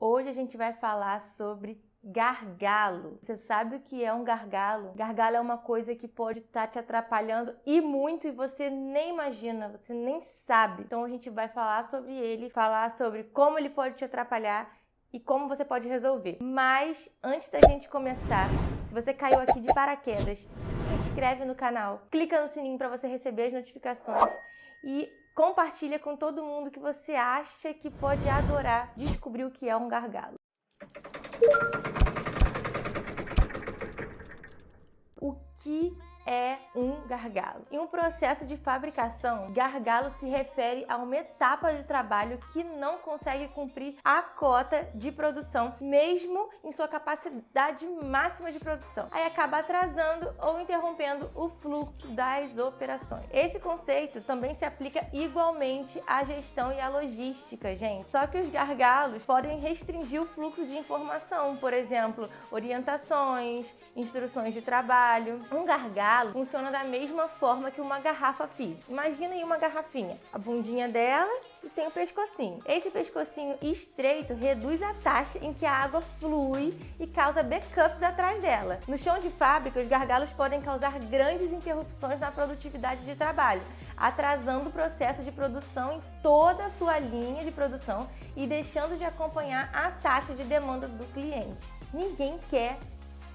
Hoje a gente vai falar sobre gargalo. Você sabe o que é um gargalo? Gargalo é uma coisa que pode estar te atrapalhando e muito e você nem imagina, você nem sabe. Então a gente vai falar sobre ele, falar sobre como ele pode te atrapalhar e como você pode resolver. Mas antes da gente começar, se você caiu aqui de paraquedas, se inscreve no canal, clica no sininho para você receber as notificações e compartilha com todo mundo que você acha que pode adorar descobrir o que é um gargalo. O que é um gargalo? Em um processo de fabricação, gargalo se refere a uma etapa de trabalho que não consegue cumprir a cota de produção, mesmo em sua capacidade máxima de produção. Aí acaba atrasando ou interrompendo o fluxo das operações. Esse conceito também se aplica igualmente à gestão e à logística, gente. Só que os gargalos podem restringir o fluxo de informação, por exemplo, orientações, instruções de trabalho. Um gargalo funciona da mesma forma que uma garrafa física. Imagina aí uma garrafinha, a bundinha dela e tem o pescocinho. Esse pescocinho estreito reduz a taxa em que a água flui e causa backups atrás dela. No chão de fábrica, os gargalos podem causar grandes interrupções na produtividade de trabalho, atrasando o processo de produção em toda a sua linha de produção e deixando de acompanhar a taxa de demanda do cliente. Ninguém quer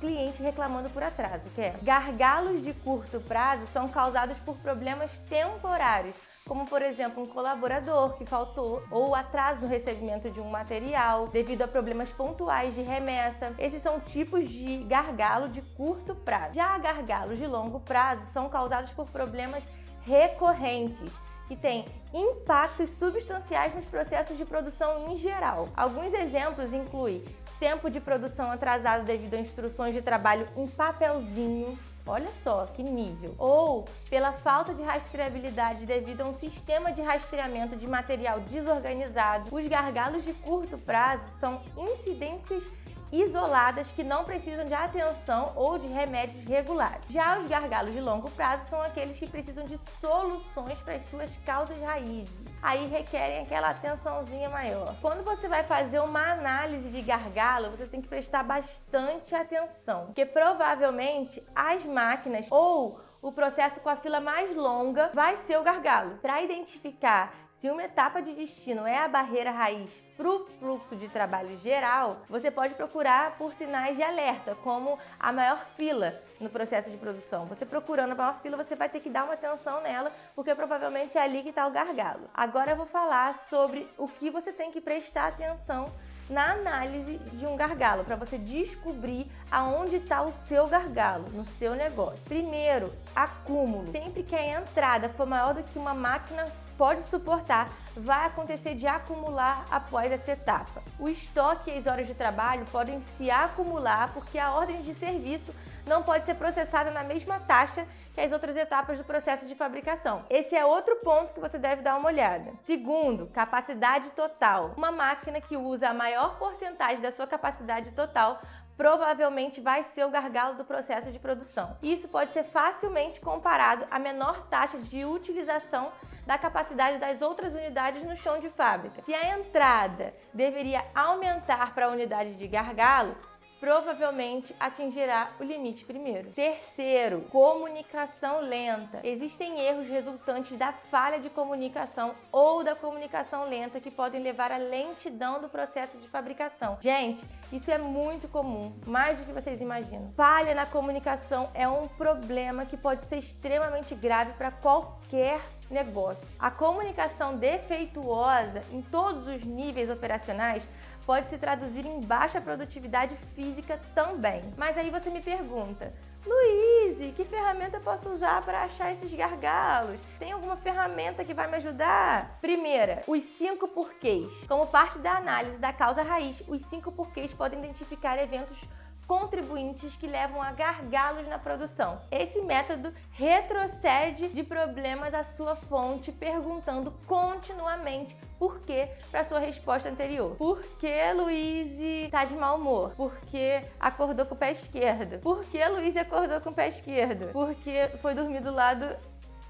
cliente reclamando por atraso, quer? Gargalos de curto prazo são causados por problemas temporários, como por exemplo um colaborador que faltou ou atraso no recebimento de um material devido a problemas pontuais de remessa. Esses são tipos de gargalo de curto prazo. Já gargalos de longo prazo são causados por problemas recorrentes, que têm impactos substanciais nos processos de produção em geral. Alguns exemplos incluem tempo de produção atrasado devido a instruções de trabalho em papelzinho, olha só que nível, ou pela falta de rastreabilidade devido a um sistema de rastreamento de material desorganizado. Os gargalos de curto prazo são incidências isoladas que não precisam de atenção ou de remédios regulares. Já os gargalos de longo prazo são aqueles que precisam de soluções para as suas causas raízes. Aí requerem aquela atençãozinha maior. Quando você vai fazer uma análise de gargalo, você tem que prestar bastante atenção, porque provavelmente as máquinas ou o processo com a fila mais longa vai ser o gargalo. Para identificar se uma etapa de destino é a barreira raiz para o fluxo de trabalho geral, você pode procurar por sinais de alerta, como a maior fila no processo de produção. Você procurando a maior fila, você vai ter que dar uma atenção nela, porque provavelmente é ali que está o gargalo. Agora eu vou falar sobre o que você tem que prestar atenção na análise de um gargalo, para você descobrir aonde está o seu gargalo no seu negócio. Primeiro, acúmulo. Sempre que a entrada for maior do que uma máquina pode suportar, vai acontecer de acumular após essa etapa. O estoque e as horas de trabalho podem se acumular porque a ordem de serviço não pode ser processada na mesma taxa que as outras etapas do processo de fabricação. Esse é outro ponto que você deve dar uma olhada. Segundo, capacidade total. Uma máquina que usa a maior porcentagem da sua capacidade total provavelmente vai ser o gargalo do processo de produção. Isso pode ser facilmente comparado à menor taxa de utilização da capacidade das outras unidades no chão de fábrica. Se a entrada deveria aumentar para a unidade de gargalo, provavelmente atingirá o limite primeiro. Terceiro, comunicação lenta. Existem erros resultantes da falha de comunicação ou da comunicação lenta que podem levar à lentidão do processo de fabricação. Gente, isso é muito comum, mais do que vocês imaginam. Falha na comunicação é um problema que pode ser extremamente grave para qualquer negócio. A comunicação defeituosa em todos os níveis operacionais pode se traduzir em baixa produtividade física também. Mas aí você me pergunta, Luíse, que ferramenta eu posso usar para achar esses gargalos? Tem alguma ferramenta que vai me ajudar? Primeira, os 5 porquês. Como parte da análise da causa raiz, os 5 porquês podem identificar eventos contribuintes que levam a gargalos na produção. Esse método retrocede de problemas à sua fonte, perguntando continuamente por que para sua resposta anterior. Por que Luíse tá de mau humor? Por que acordou com o pé esquerdo? Por que Luíse acordou com o pé esquerdo? Porque foi dormir do lado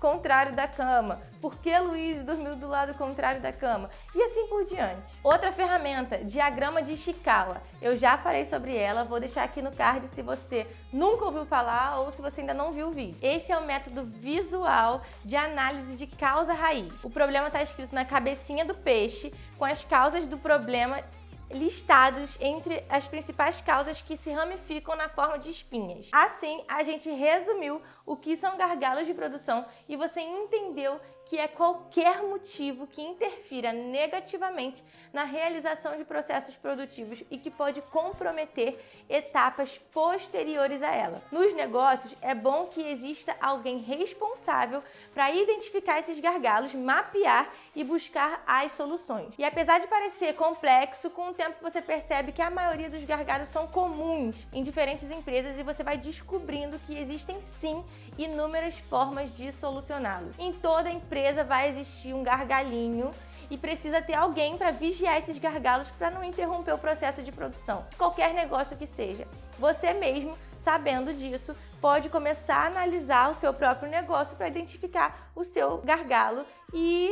contrário da cama? Por que Luiz dormiu do lado contrário da cama? E assim por diante. Outra ferramenta, diagrama de Ishikawa. Eu já falei sobre ela, vou deixar aqui no card se você nunca ouviu falar ou se você ainda não viu o vídeo. Esse é o método visual de análise de causa-raiz. O problema está escrito na cabecinha do peixe, com as causas do problema listados entre as principais causas que se ramificam na forma de espinhas. Assim, a gente resumiu o que são gargalos de produção e você entendeu que é qualquer motivo que interfira negativamente na realização de processos produtivos e que pode comprometer etapas posteriores a ela. Nos negócios, é bom que exista alguém responsável para identificar esses gargalos, mapear e buscar as soluções. E apesar de parecer complexo, com o tempo você percebe que a maioria dos gargalos são comuns em diferentes empresas e você vai descobrindo que existem sim inúmeras formas de solucioná-los. Em toda empresa vai existir um gargalinho e precisa ter alguém para vigiar esses gargalos para não interromper o processo de produção. Qualquer negócio que seja. Você mesmo, sabendo disso, pode começar a analisar o seu próprio negócio para identificar o seu gargalo e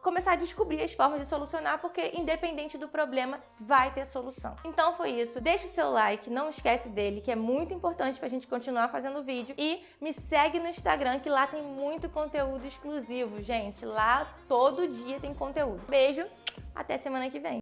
começar a descobrir as formas de solucionar, porque independente do problema, vai ter solução. Então foi isso. Deixa o seu like, não esquece dele, que é muito importante pra gente continuar fazendo vídeo. E me segue no Instagram, que lá tem muito conteúdo exclusivo, gente. Lá todo dia tem conteúdo. Beijo, até semana que vem.